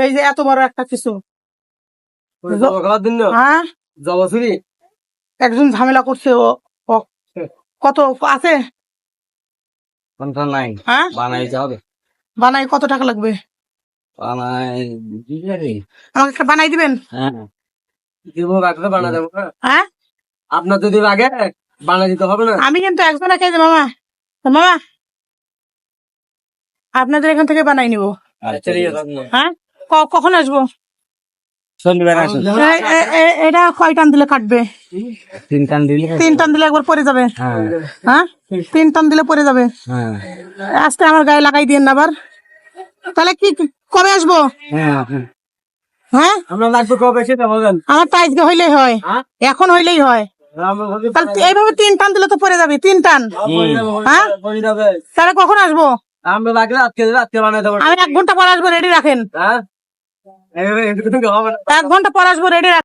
এই যে এত বড় একটা কিছু হ্যাঁ একজন ঝামেলা করছে ও কত আছে নাই হ্যাঁ বানাইতে হবে বানাই কত টাকা লাগবে বানাই আমাকে একটা বানাই দিবেন হ্যাঁ বানা দেবো হ্যাঁ আপনার যদি আগে বানা দিতে হবে না আমি কিন্তু একজনে খেয়ে মামা মামা আপনাদের এখান থেকে বানাই নিব হ্যাঁ কখন আসবো শনিবার আসুন এটা কয় টান দিলে কাটবে 3 টান দিলে 3 টান দিলে একবার পরে যাবে হ্যাঁ হ্যাঁ 3 টান দিলে পরে যাবে হ্যাঁ আজকে আমার গায়ে লাগাই দিয়েন না আবার তাহলে কি কবে আসবো হ্যাঁ হ্যাঁ আমরা লাগবে কবে সেটা বলেন আমার তো আজকে হইলেই হয় এখন হইলেই হয় তাহলে এইভাবে 3 টান দিলে তো পরে যাবে 3 টান হ্যাঁ তাহলে কখন আসবো আমরা লাগলে আজকে বানাই দেবো আমি 1 ঘন্টা পর আসবো রেডি রাখেন হ্যাঁ 1 ঘন্টা পর আসবো রেডি রাখেন